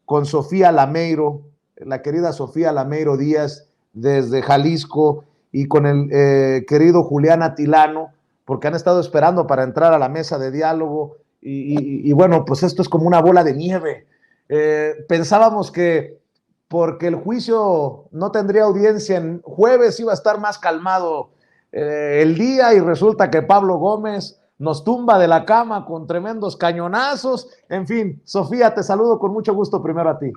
con Sofía Lameiro, la querida Sofía Lameiro Díaz desde Jalisco, y con el querido Julián Atilano, porque han estado esperando para entrar a la mesa de diálogo, y bueno, pues esto es como una bola de nieve. Pensábamos que porque el juicio no tendría audiencia en jueves, iba a estar más calmado el día, y resulta que Pablo Gómez nos tumba de la cama con tremendos cañonazos. En fin, Sofía, te saludo con mucho gusto primero a ti.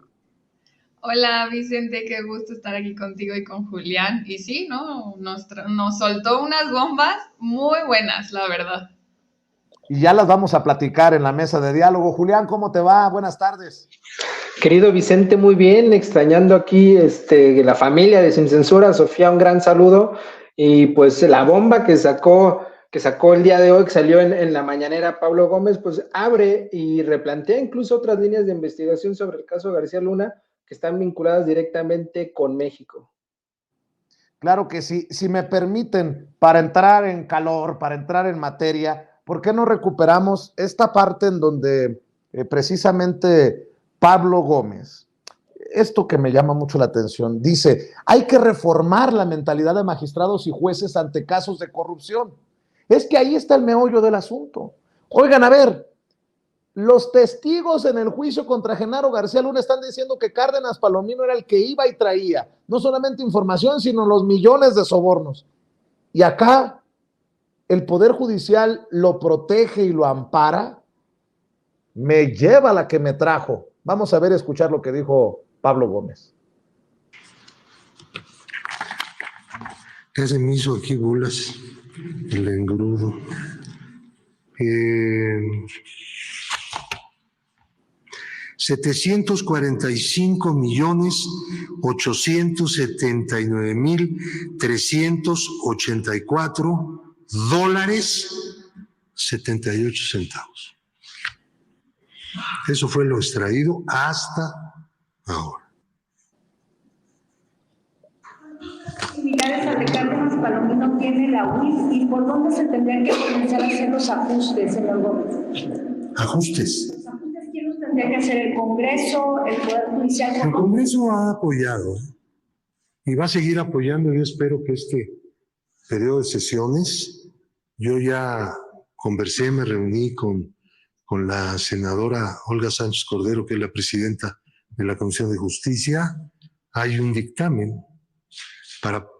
Hola Vicente, qué gusto estar aquí contigo y con Julián. Y sí, ¿no? Nos soltó unas bombas muy buenas, la verdad. Y ya las vamos a platicar en la mesa de diálogo. Julián, ¿cómo te va? Buenas tardes. Querido Vicente, muy bien, extrañando aquí la familia de Sin Censura. Sofía, un gran saludo. Y pues la bomba que sacó el día de hoy, que salió en la mañanera Pablo Gómez, pues abre y replantea incluso otras líneas de investigación sobre el caso García Luna que están vinculadas directamente con México. Claro que sí. Si me permiten, para entrar en calor, para entrar en materia, ¿por qué no recuperamos esta parte en donde precisamente Pablo Gómez, esto que me llama mucho la atención, dice, hay que reformar la mentalidad de magistrados y jueces ante casos de corrupción? Es que ahí está el meollo del asunto. Oigan, a ver, los testigos en el juicio contra Genaro García Luna están diciendo que Cárdenas Palomino era el que iba y traía no solamente información, sino los millones de sobornos. Y acá el Poder Judicial lo protege y lo ampara. Me lleva la que me trajo. Vamos a ver, escuchar lo que dijo Pablo Gómez. Ya se me hizo aquí bolas el engrudo. 745.879.384 $78. Eso fue lo extraído hasta ahora. Similares al de Cárdenas Palomino tiene la UIF, ¿y por dónde se tendrían que comenzar a hacer los ajustes, señor Gómez? ¿Ajustes? ¿Los ajustes quién los tendría que hacer? ¿El Congreso, el Poder Judicial? El Congreso ha apoyado y va a seguir apoyando. Yo espero que este periodo de sesiones, yo ya conversé, me reuní con la senadora Olga Sánchez Cordero, que es la presidenta de la Comisión de Justicia. Hay un dictamen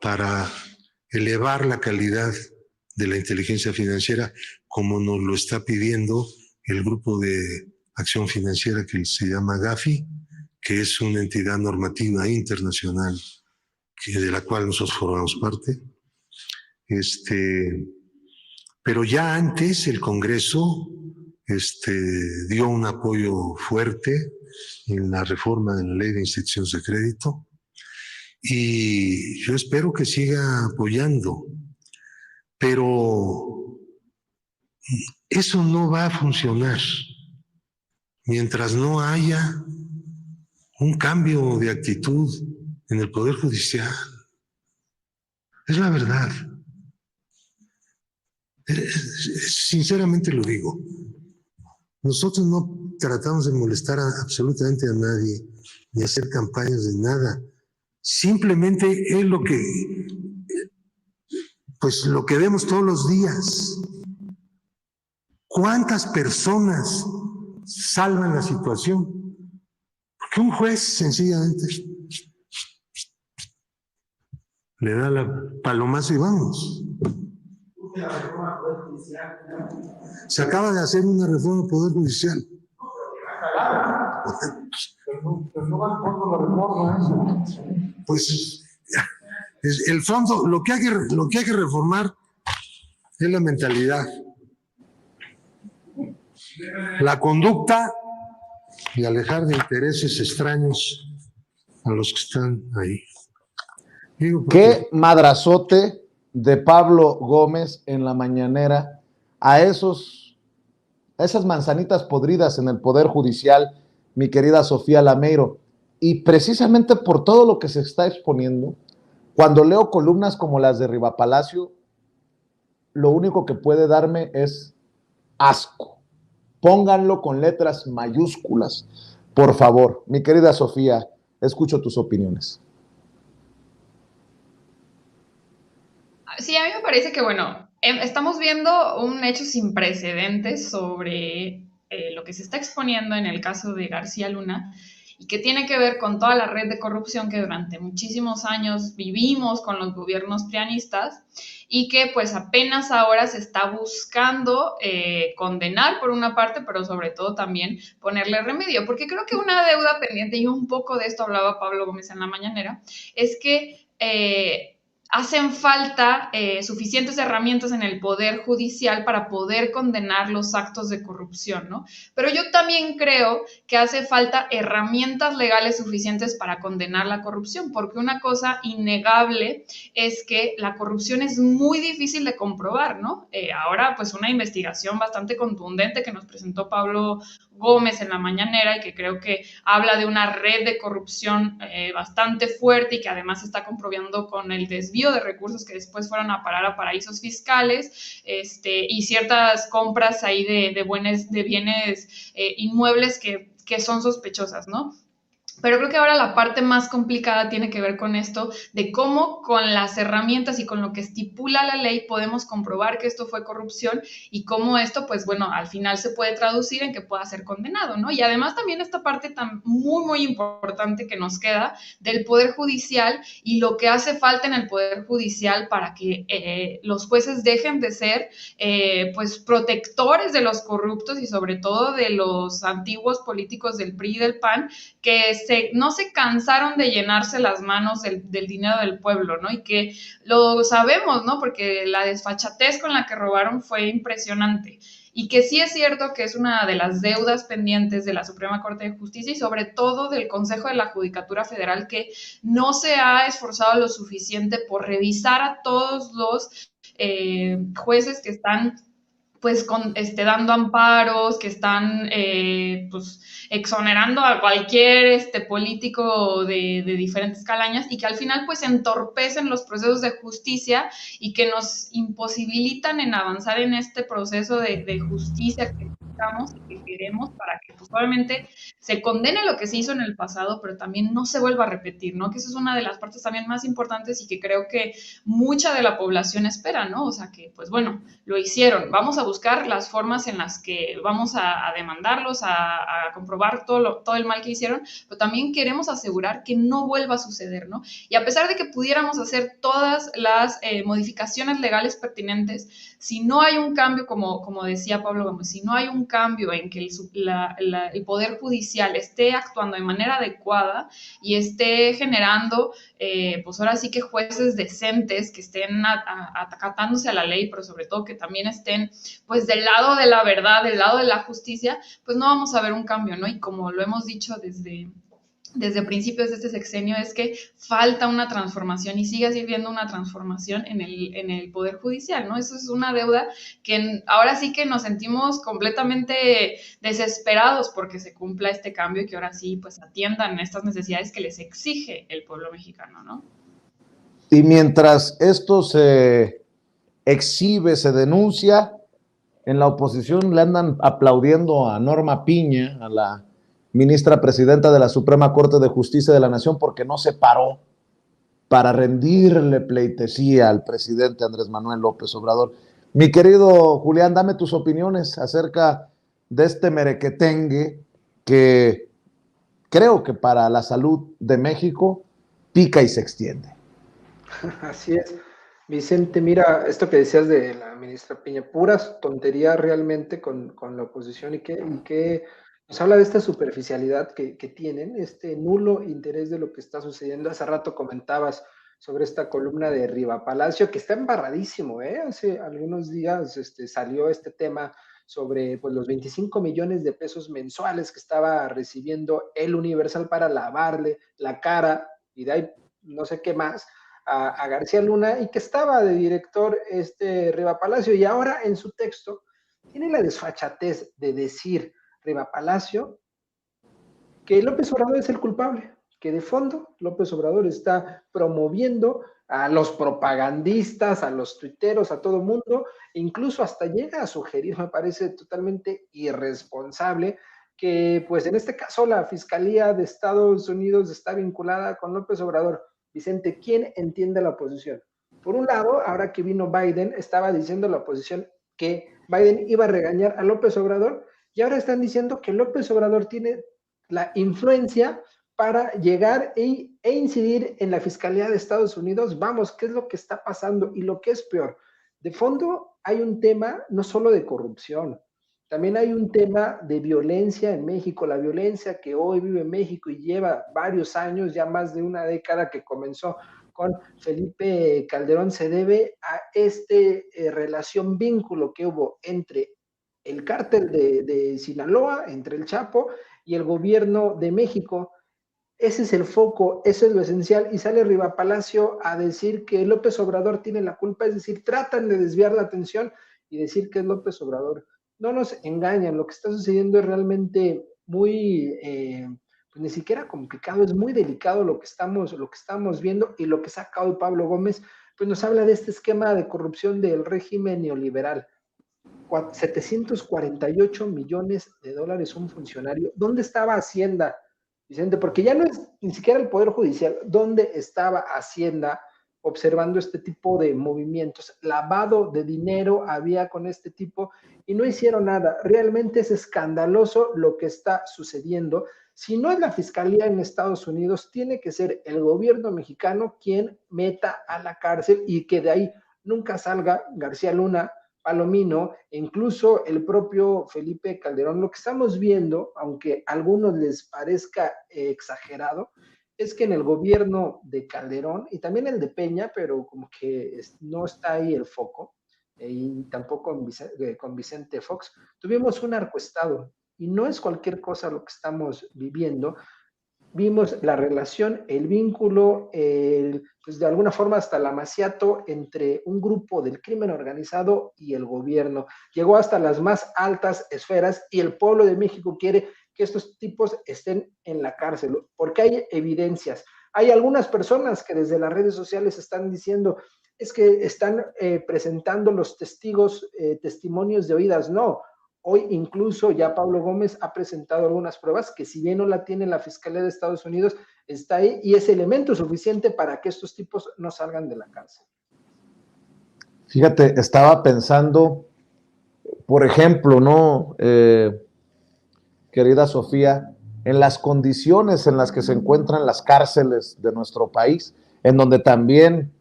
para elevar la calidad de la inteligencia financiera, como nos lo está pidiendo el grupo de acción financiera que se llama GAFI, que es una entidad normativa internacional de la cual nosotros formamos parte. Pero ya antes el Congreso dio un apoyo fuerte en la reforma de la Ley de Instituciones de Crédito, y yo espero que siga apoyando, pero eso no va a funcionar mientras no haya un cambio de actitud en el Poder Judicial. Es la verdad. Sinceramente lo digo. Nosotros no tratamos de molestar absolutamente a nadie, ni hacer campañas de nada. Simplemente es lo que vemos todos los días. ¿Cuántas personas salvan la situación? Porque un juez sencillamente le da la palomazo y vamos. Se acaba de hacer una reforma al Poder Judicial. Pues el fondo, lo que hay que reformar es la mentalidad, la conducta, y alejar de intereses extraños a los que están ahí. Qué madrazote de Pablo Gómez en la mañanera a esas manzanitas podridas en el Poder Judicial, mi querida Sofía Lameiro. Y precisamente por todo lo que se está exponiendo, cuando leo columnas como las de Riva Palacio, lo único que puede darme es asco. Pónganlo con letras mayúsculas. Por favor, mi querida Sofía, escucho tus opiniones. Sí, a mí me parece que, bueno, estamos viendo un hecho sin precedentes sobre lo que se está exponiendo en el caso de García Luna y que tiene que ver con toda la red de corrupción que durante muchísimos años vivimos con los gobiernos prianistas y que pues apenas ahora se está buscando condenar por una parte, pero sobre todo también ponerle remedio, porque creo que una deuda pendiente, y un poco de esto hablaba Pablo Gómez en la mañanera, es que hacen falta suficientes herramientas en el Poder Judicial para poder condenar los actos de corrupción, ¿no? Pero yo también creo que hace falta herramientas legales suficientes para condenar la corrupción, porque una cosa innegable es que la corrupción es muy difícil de comprobar, ¿no? Ahora, pues una investigación bastante contundente que nos presentó Pablo Gómez en la mañanera y que creo que habla de una red de corrupción bastante fuerte y que además está comprobando con el desvío de recursos que después fueron a parar a paraísos fiscales y ciertas compras ahí de bienes inmuebles que son sospechosas, ¿no? Pero creo que ahora la parte más complicada tiene que ver con esto, de cómo con las herramientas y con lo que estipula la ley podemos comprobar que esto fue corrupción y cómo esto, pues bueno, al final se puede traducir en que pueda ser condenado, ¿no? Y además también esta parte tan muy importante que nos queda del Poder Judicial y lo que hace falta en el Poder Judicial para que los jueces dejen de ser, pues, protectores de los corruptos y sobre todo de los antiguos políticos del PRI y del PAN, que no se cansaron de llenarse las manos del dinero del pueblo, ¿no? Y que lo sabemos, ¿no? Porque la desfachatez con la que robaron fue impresionante. Y que sí es cierto que es una de las deudas pendientes de la Suprema Corte de Justicia y sobre todo del Consejo de la Judicatura Federal, que no se ha esforzado lo suficiente por revisar a todos los jueces que están pues dando amparos, que están pues exonerando a cualquier político de diferentes calañas y que al final pues entorpecen los procesos de justicia y que nos imposibilitan en avanzar en este proceso de justicia que necesitamos y que queremos para que pues obviamente se condene lo que se hizo en el pasado, pero también no se vuelva a repetir, ¿no? Que eso es una de las partes también más importantes y que creo que mucha de la población espera, ¿no? O sea que pues bueno, lo hicieron, vamos a buscar las formas en las que vamos a demandarlos, a comprobar todo el mal que hicieron, pero también queremos asegurar que no vuelva a suceder, ¿no? Y a pesar de que pudiéramos hacer todas las modificaciones legales pertinentes, si no hay un cambio, como decía Pablo Gómez, si no hay un cambio en que el Poder Judicial esté actuando de manera adecuada y esté generando, pues ahora sí que jueces decentes que estén acatándose a la ley, pero sobre todo que también estén pues del lado de la verdad, del lado de la justicia, pues no vamos a ver un cambio, ¿no? Y como lo hemos dicho desde principios de este sexenio, es que falta una transformación y sigue habiendo una transformación en el Poder Judicial, ¿no? Eso es una deuda que ahora sí que nos sentimos completamente desesperados porque se cumpla este cambio y que ahora sí pues atiendan estas necesidades que les exige el pueblo mexicano, ¿no? Y mientras esto se exhibe, se denuncia, en la oposición le andan aplaudiendo a Norma Piña, a la ministra presidenta de la Suprema Corte de Justicia de la Nación, porque no se paró para rendirle pleitesía al presidente Andrés Manuel López Obrador. Mi querido Julián, dame tus opiniones acerca de este merequetengue que creo que para la salud de México pica y se extiende. Así es. Vicente, mira, esto que decías de la ministra Piña, puras tonterías realmente con la oposición y que nos habla de esta superficialidad que tienen, este nulo interés de lo que está sucediendo. Hace rato comentabas sobre esta columna de Riva Palacio, que está embarradísimo, ¿eh? Hace algunos días salió este tema sobre pues, los 25 millones de pesos mensuales que estaba recibiendo el Universal para lavarle la cara y de ahí no sé qué más a García Luna y que estaba de director Riva Palacio y ahora en su texto tiene la desfachatez de decir Riva Palacio que López Obrador es el culpable, que de fondo López Obrador está promoviendo a los propagandistas, a los tuiteros, a todo mundo, e incluso hasta llega a sugerir, me parece totalmente irresponsable, que pues en este caso la Fiscalía de Estados Unidos está vinculada con López Obrador. Vicente, ¿quién entiende la oposición? Por un lado, ahora que vino Biden, estaba diciendo la oposición que Biden iba a regañar a López Obrador, y ahora están diciendo que López Obrador tiene la influencia para llegar e incidir en la Fiscalía de Estados Unidos. Vamos, ¿qué es lo que está pasando? Y lo que es peor, de fondo hay un tema no solo de corrupción, también hay un tema de violencia en México, la violencia que hoy vive México y lleva varios años, ya más de una década, que comenzó con Felipe Calderón, se debe a relación, vínculo que hubo entre el cártel de Sinaloa, entre el Chapo y el gobierno de México. Ese es el foco, eso es lo esencial, y sale Riva Palacio a decir que López Obrador tiene la culpa, es decir, tratan de desviar la atención y decir que es López Obrador. No nos engañan, lo que está sucediendo es realmente muy, pues ni siquiera complicado, es muy delicado lo que estamos viendo, y lo que saca hoy Pablo Gómez, pues nos habla de este esquema de corrupción del régimen neoliberal. 748 millones de dólares un funcionario. ¿Dónde estaba Hacienda, Vicente? Porque ya no es ni siquiera el Poder Judicial. ¿Dónde estaba Hacienda observando este tipo de movimientos? Lavado de dinero había con este tipo y no hicieron nada. Realmente es escandaloso lo que está sucediendo. Si no es la Fiscalía en Estados Unidos, tiene que ser el gobierno mexicano quien meta a la cárcel y que de ahí nunca salga García Luna, Palomino, e incluso el propio Felipe Calderón. Lo que estamos viendo, aunque a algunos les parezca exagerado, es que en el gobierno de Calderón y también el de Peña, pero como que no está ahí el foco, y tampoco con Vicente Fox, tuvimos un narcoestado, y no es cualquier cosa lo que estamos viviendo. Vimos la relación, el vínculo, pues de alguna forma hasta el amaciato entre un grupo del crimen organizado y el gobierno. Llegó hasta las más altas esferas, y el pueblo de México quiere que estos tipos estén en la cárcel, porque hay evidencias. Hay algunas personas que desde las redes sociales están diciendo, es que están presentando los testigos, testimonios de oídas. No. Hoy incluso ya Pablo Gómez ha presentado algunas pruebas que, si bien no la tiene la Fiscalía de Estados Unidos, está ahí y es elemento suficiente para que estos tipos no salgan de la cárcel. Fíjate, estaba pensando, por ejemplo, ¿no? Querida Sofía, en las condiciones en las que se encuentran las cárceles de nuestro país, en donde también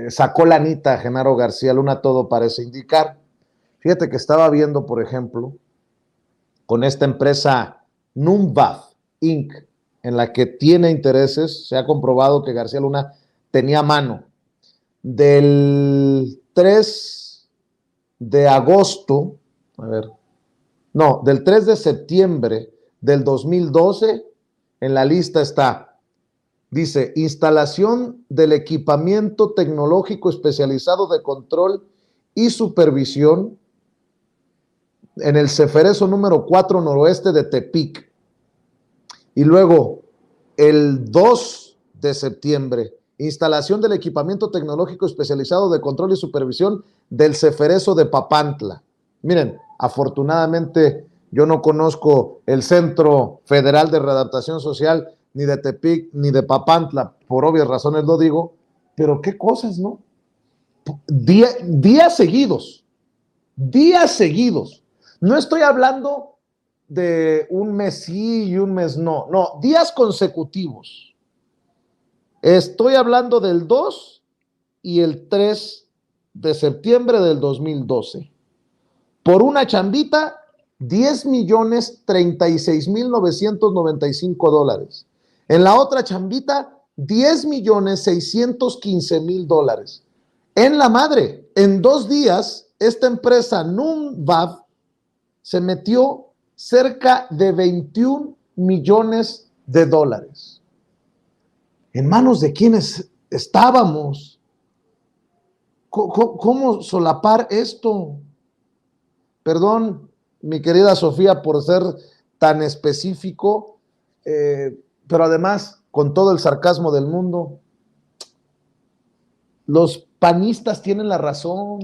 sacó lanita Genaro García Luna, todo parece indicar. Fíjate que estaba viendo, por ejemplo, con esta empresa Numvav Inc., en la que tiene intereses. Se ha comprobado que García Luna tenía mano. Del 3 de agosto, del 3 de septiembre del 2012, en la lista está, dice, instalación del equipamiento tecnológico especializado de control y supervisión en el Ceferezo número 4 noroeste de Tepic. Y luego, el 2 de septiembre, instalación del equipamiento tecnológico especializado de control y supervisión del Ceferezo de Papantla. Miren, afortunadamente yo no conozco el Centro Federal de Readaptación Social, ni de Tepic, ni de Papantla, por obvias razones lo digo, pero qué cosas, ¿no? Días seguidos. No estoy hablando de un mes sí y un mes no, días consecutivos. Estoy hablando del 2 y el 3 de septiembre del 2012. Por una chambita, $10,036,995. En la otra chambita, $10,615,000. En la madre, en 2 días, esta empresa Numvav se metió cerca de $21 millones. ¿En manos de quiénes estábamos? ¿Cómo solapar esto? Perdón, mi querida Sofía, por ser tan específico, pero además, con todo el sarcasmo del mundo, los panistas tienen la razón.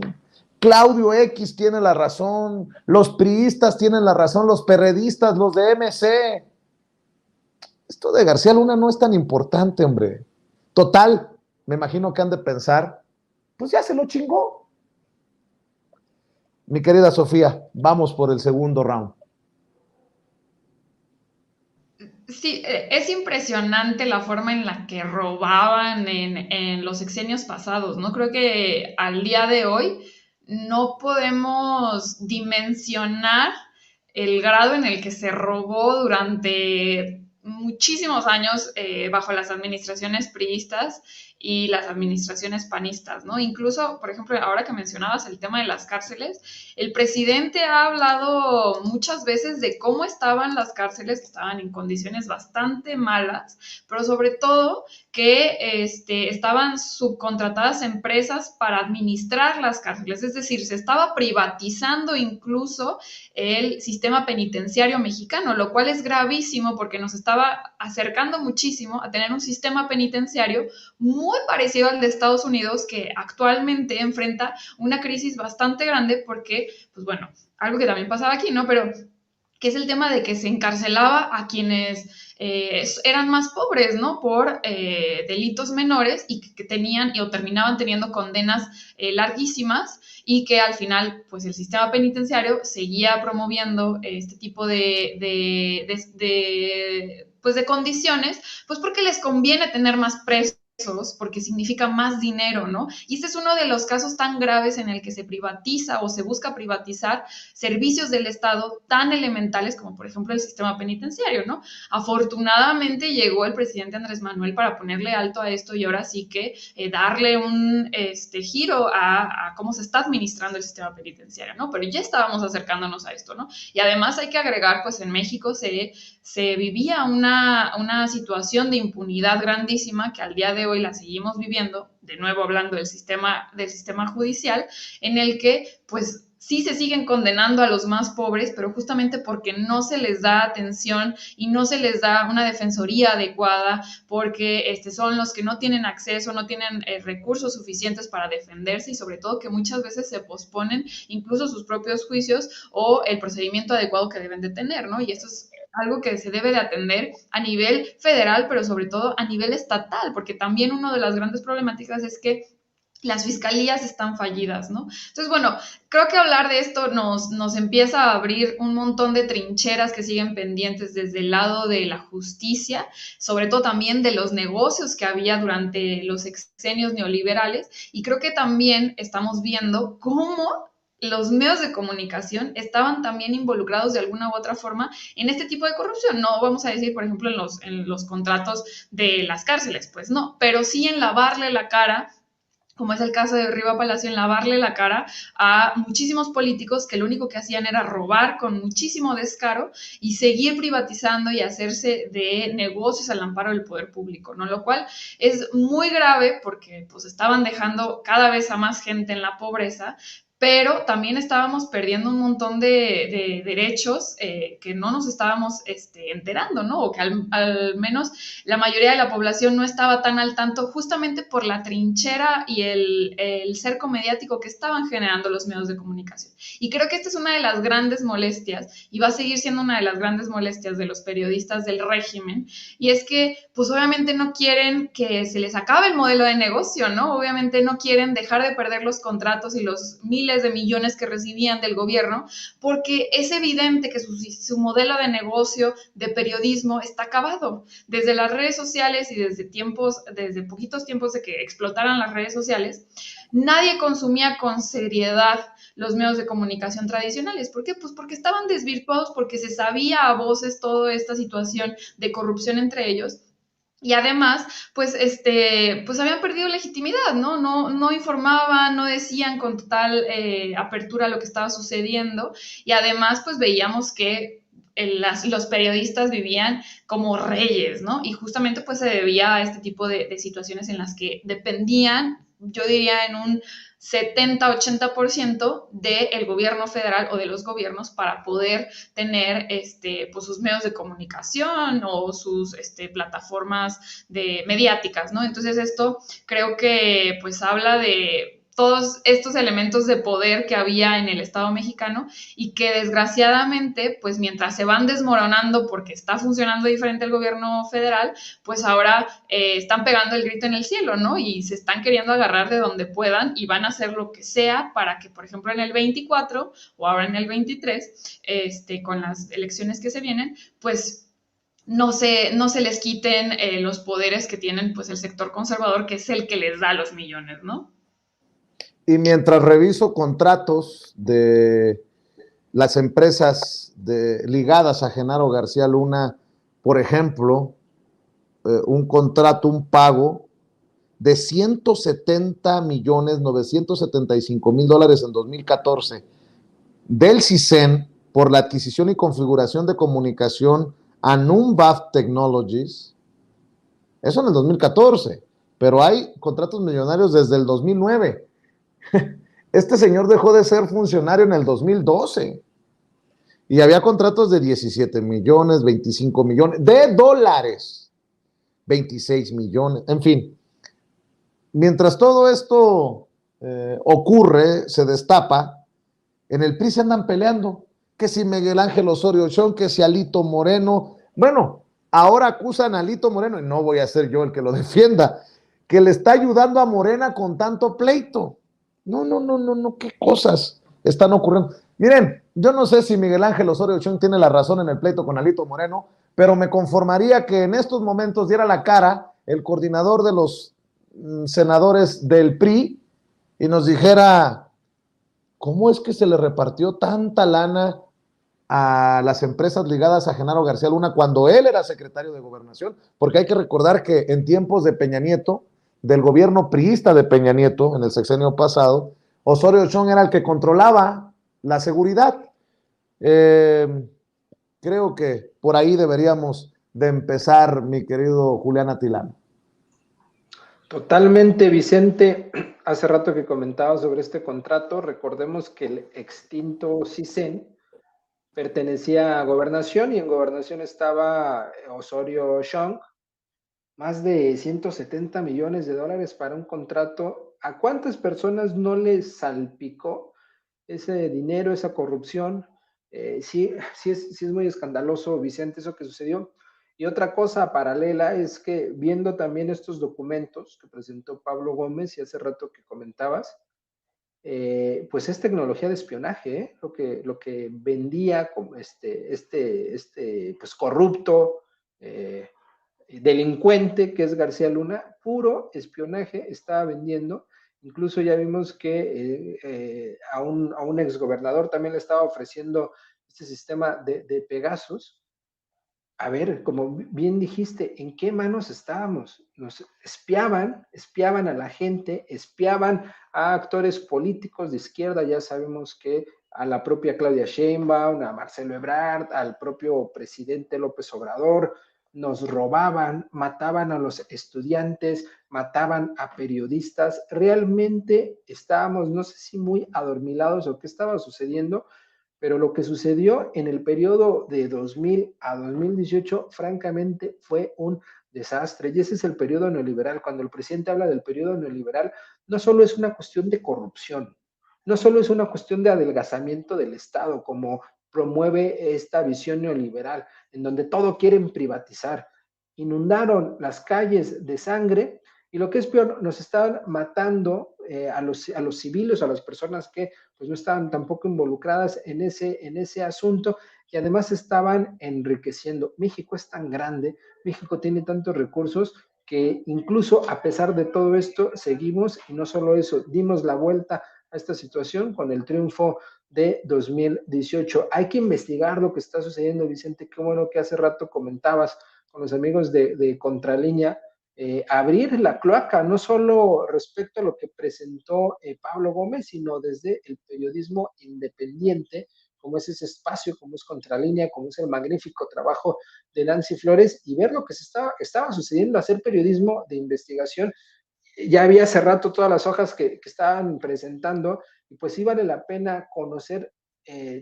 Claudio X tiene la razón, los priistas tienen la razón, los perredistas, los de MC. Esto de García Luna no es tan importante, hombre. Total, me imagino que han de pensar, pues ya se lo chingó. Mi querida Sofía, vamos por el segundo round. Sí, es impresionante la forma en la que robaban en los sexenios pasados, ¿no? Creo que al día de hoy no podemos dimensionar el grado en el que se robó durante muchísimos años bajo las administraciones priistas y las administraciones panistas, ¿no? Incluso, por ejemplo, ahora que mencionabas el tema de las cárceles, el presidente ha hablado muchas veces de cómo estaban las cárceles, que estaban en condiciones bastante malas, pero sobre todo que estaban subcontratadas empresas para administrar las cárceles, es decir, se estaba privatizando incluso el sistema penitenciario mexicano, lo cual es gravísimo porque nos estaba acercando muchísimo a tener un sistema penitenciario muy parecido al de Estados Unidos, que actualmente enfrenta una crisis bastante grande porque, pues bueno, algo que también pasaba aquí, ¿no? Pero que es el tema de que se encarcelaba a quienes eran más pobres, ¿no? Por delitos menores y que tenían o terminaban teniendo condenas larguísimas y que al final, pues el sistema penitenciario seguía promoviendo este tipo pues de condiciones, pues porque les conviene tener más presos, porque significa más dinero, ¿no? Y este es uno de los casos tan graves en el que se privatiza o se busca privatizar servicios del Estado tan elementales como, por ejemplo, el sistema penitenciario, ¿no? Afortunadamente llegó el presidente Andrés Manuel para ponerle alto a esto y ahora sí que darle un giro a cómo se está administrando el sistema penitenciario, ¿no? Pero ya estábamos acercándonos a esto, ¿no? Y además hay que agregar, pues en México se vivía una situación de impunidad grandísima que al día de hoy la seguimos viviendo, de nuevo hablando del sistema judicial, en el que pues sí se siguen condenando a los más pobres, pero justamente porque no se les da atención y no se les da una defensoría adecuada, porque son los que no tienen acceso, no tienen recursos suficientes para defenderse y sobre todo que muchas veces se posponen incluso sus propios juicios o el procedimiento adecuado que deben de tener, ¿no? Y esto es algo que se debe de atender a nivel federal, pero sobre todo a nivel estatal, porque también una de las grandes problemáticas es que las fiscalías están fallidas, ¿no? Entonces, bueno, creo que hablar de esto nos empieza a abrir un montón de trincheras que siguen pendientes desde el lado de la justicia, sobre todo también de los negocios que había durante los sexenios neoliberales, y creo que también estamos viendo cómo los medios de comunicación estaban también involucrados de alguna u otra forma en este tipo de corrupción. No vamos a decir, por ejemplo, en los contratos de las cárceles, pues no, pero sí en lavarle la cara, como es el caso de Riva Palacio, en lavarle la cara a muchísimos políticos que lo único que hacían era robar con muchísimo descaro y seguir privatizando y hacerse de negocios al amparo del poder público, ¿no? Lo cual es muy grave porque pues estaban dejando cada vez a más gente en la pobreza, pero también estábamos perdiendo un montón de derechos que no nos estábamos enterando, ¿no? O que al menos la mayoría de la población no estaba tan al tanto justamente por la trinchera y el cerco mediático que estaban generando los medios de comunicación. Y creo que esta es una de las grandes molestias y va a seguir siendo una de las grandes molestias de los periodistas del régimen, y es que pues obviamente no quieren que se les acabe el modelo de negocio, ¿no? Obviamente no quieren dejar de perder los contratos y los miles de millones que recibían del gobierno, porque es evidente que su modelo de negocio de periodismo está acabado. Desde las redes sociales y desde poquitos tiempos de que explotaran las redes sociales, nadie consumía con seriedad los medios de comunicación tradicionales. ¿Por qué? Pues porque estaban desvirtuados, porque se sabía a voces toda esta situación de corrupción entre ellos. Y además, pues, pues habían perdido legitimidad, ¿no? No informaban, no decían con total apertura lo que estaba sucediendo. Y además, pues veíamos que los periodistas vivían como reyes, ¿no? Y justamente pues se debía a este tipo de situaciones en las que dependían, yo diría en un 70-80% del gobierno federal o de los gobiernos para poder tener pues sus medios de comunicación o sus plataformas mediáticas, ¿no? Entonces esto creo que pues habla de todos estos elementos de poder que había en el Estado mexicano y que desgraciadamente, pues mientras se van desmoronando porque está funcionando diferente el gobierno federal, pues ahora están pegando el grito en el cielo, ¿no? Y se están queriendo agarrar de donde puedan y van a hacer lo que sea para que, por ejemplo, en el 24 o ahora en el 23, con las elecciones que se vienen, pues no se les quiten los poderes que tienen pues el sector conservador, que es el que les da los millones, ¿no? Y mientras reviso contratos de las empresas ligadas a Genaro García Luna, por ejemplo, un contrato, un pago de 170.975.000 dólares en 2014 del CISEN por la adquisición y configuración de comunicación a Numbath Technologies, eso en el 2014, pero hay contratos millonarios desde el 2009. Este señor dejó de ser funcionario en el 2012 y había contratos de 17 millones, 25 millones de dólares, 26 millones, en fin. Mientras todo esto ocurre, se destapa, en el PRI se andan peleando, que si Miguel Ángel Osorio Chong, que si Alito Moreno. Bueno, ahora acusan a Alito Moreno, y no voy a ser yo el que lo defienda, que le está ayudando a Morena con tanto pleito. No, qué cosas están ocurriendo. Miren, yo no sé si Miguel Ángel Osorio Chong tiene la razón en el pleito con Alito Moreno, pero me conformaría que en estos momentos diera la cara el coordinador de los senadores del PRI y nos dijera cómo es que se le repartió tanta lana a las empresas ligadas a Genaro García Luna cuando él era secretario de Gobernación, porque hay que recordar que en tiempos de Peña Nieto, del gobierno priista de Peña Nieto, en el sexenio pasado, Osorio Chong era el que controlaba la seguridad. Creo que por ahí deberíamos de empezar, mi querido Julián Atilano. Totalmente, Vicente. Hace rato que comentaba sobre este contrato, recordemos que el extinto CISEN pertenecía a Gobernación y en Gobernación estaba Osorio Chong, más de 170 millones de dólares para un contrato. ¿A cuántas personas no les salpicó ese dinero, esa corrupción? Sí es muy escandaloso, Vicente, eso que sucedió. Y otra cosa paralela es que viendo también estos documentos que presentó Pablo Gómez y hace rato que comentabas, pues es tecnología de espionaje, ¿eh? Lo que vendía como pues corrupto, delincuente que es García Luna, puro espionaje estaba vendiendo. Incluso ya vimos que a un exgobernador también le estaba ofreciendo este sistema de Pegasus. A ver, como bien dijiste, ¿en qué manos estábamos? Nos espiaban a la gente, espiaban a actores políticos de izquierda, ya sabemos que a la propia Claudia Sheinbaum, a Marcelo Ebrard, al propio presidente López Obrador, nos robaban, mataban a los estudiantes, mataban a periodistas. Realmente estábamos, no sé si muy adormilados o qué estaba sucediendo, pero lo que sucedió en el periodo de 2000 a 2018, francamente, fue un desastre. Y ese es el periodo neoliberal. Cuando el presidente habla del periodo neoliberal, no solo es una cuestión de corrupción, no solo es una cuestión de adelgazamiento del Estado, como promueve esta visión neoliberal, en donde todo quieren privatizar. Inundaron las calles de sangre y lo que es peor, nos estaban matando a los civiles, a las personas que pues, no estaban tampoco involucradas en ese asunto y además estaban enriqueciendo. México es tan grande, México tiene tantos recursos que incluso a pesar de todo esto seguimos y no solo eso, dimos la vuelta a esta situación con el triunfo de 2018. Hay que investigar lo que está sucediendo, Vicente, qué bueno que hace rato comentabas con los amigos de Contralínea, abrir la cloaca, no solo respecto a lo que presentó Pablo Gómez, sino desde el periodismo independiente, como es ese espacio, como es Contralínea, como es el magnífico trabajo de Nancy Flores, y ver lo que estaba sucediendo, hacer periodismo de investigación. Ya había hace rato todas las hojas que estaban presentando, y pues sí vale la pena conocer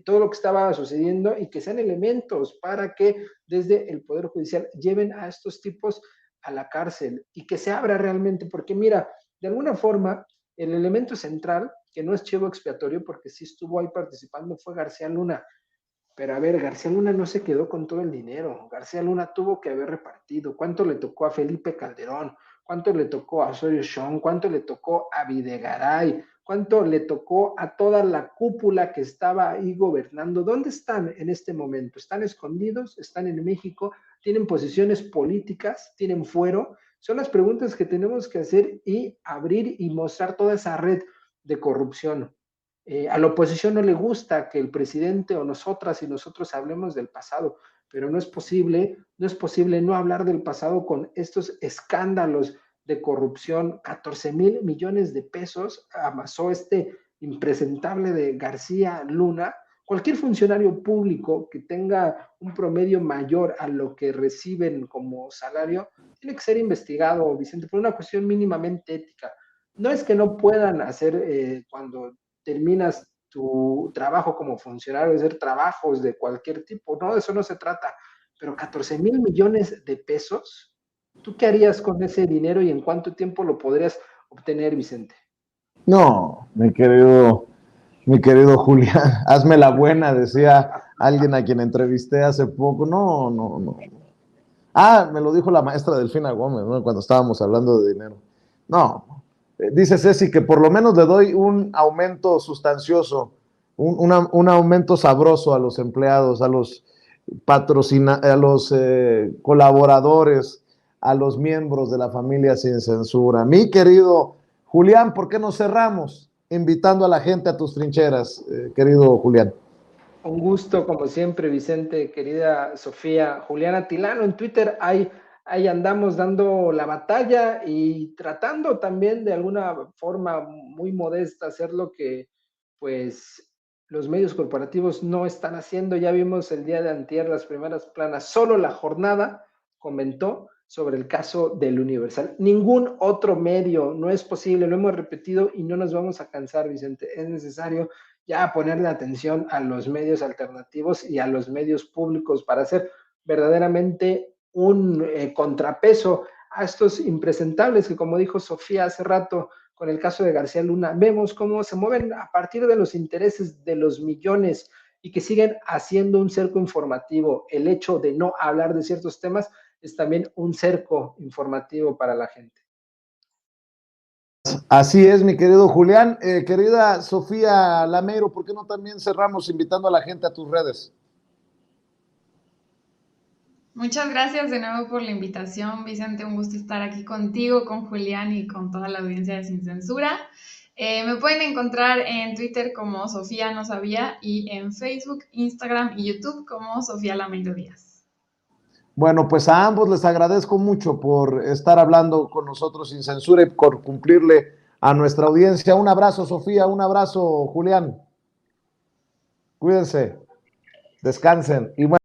todo lo que estaba sucediendo y que sean elementos para que desde el Poder Judicial lleven a estos tipos a la cárcel y que se abra realmente, porque mira, de alguna forma el elemento central, que no es chivo expiatorio porque sí estuvo ahí participando, fue García Luna. Pero a ver, García Luna no se quedó con todo el dinero. García Luna tuvo que haber repartido. ¿Cuánto le tocó a Felipe Calderón? ¿Cuánto le tocó a Osorio Chong? ¿Cuánto le tocó a Videgaray? ¿Cuánto le tocó a toda la cúpula que estaba ahí gobernando? ¿Dónde están en este momento? ¿Están escondidos? ¿Están en México? ¿Tienen posiciones políticas? ¿Tienen fuero? Son las preguntas que tenemos que hacer y abrir y mostrar toda esa red de corrupción. A la oposición no le gusta que el presidente o nosotras y nosotros hablemos del pasado, pero no es posible no hablar del pasado con estos escándalos de corrupción. 14,000 millones de pesos amasó este impresentable de García Luna. Cualquier funcionario público que tenga un promedio mayor a lo que reciben como salario tiene que ser investigado, Vicente, por una cuestión mínimamente ética. No es que no puedan hacer cuando terminas tu trabajo como funcionario, hacer trabajos de cualquier tipo, no, de eso no se trata, pero 14,000 millones de pesos, ¿tú qué harías con ese dinero y en cuánto tiempo lo podrías obtener, Vicente? No, mi querido Julián, hazme la buena, decía alguien a quien entrevisté hace poco. No, no, no. Ah, me lo dijo la maestra Delfina Gómez, ¿no? Cuando estábamos hablando de dinero. No, dice Ceci que por lo menos le doy un aumento sustancioso, un aumento sabroso a los empleados, a los a los colaboradores, a los miembros de la familia Sin Censura. Mi querido Julián, ¿por qué no cerramos invitando a la gente a tus trincheras, querido Julián? Un gusto, como siempre, Vicente, querida Sofía. Juliana Tilano en Twitter, ahí andamos dando la batalla y tratando también de alguna forma muy modesta hacer lo que, pues, los medios corporativos no están haciendo. Ya vimos el día de antier las primeras planas. Solo La Jornada comentó sobre el caso del Universal. Ningún otro medio, no es posible, lo hemos repetido y no nos vamos a cansar, Vicente. Es necesario ya ponerle atención a los medios alternativos y a los medios públicos para hacer verdaderamente un contrapeso a estos impresentables que, como dijo Sofía hace rato con el caso de García Luna, vemos cómo se mueven a partir de los intereses de los millones y que siguen haciendo un cerco informativo. El hecho de no hablar de ciertos temas es también un cerco informativo para la gente. Así es, mi querido Julián. Querida Sofía Lameiro, ¿por qué no también cerramos invitando a la gente a tus redes? Muchas gracias de nuevo por la invitación, Vicente. Un gusto estar aquí contigo, con Julián y con toda la audiencia de Sin Censura. Me pueden encontrar en Twitter como Sofía No Sabía y en Facebook, Instagram y YouTube como Sofía Lameiro Díaz. Bueno, pues a ambos les agradezco mucho por estar hablando con nosotros sin censura y por cumplirle a nuestra audiencia. Un abrazo, Sofía, un abrazo, Julián. Cuídense, descansen y bueno.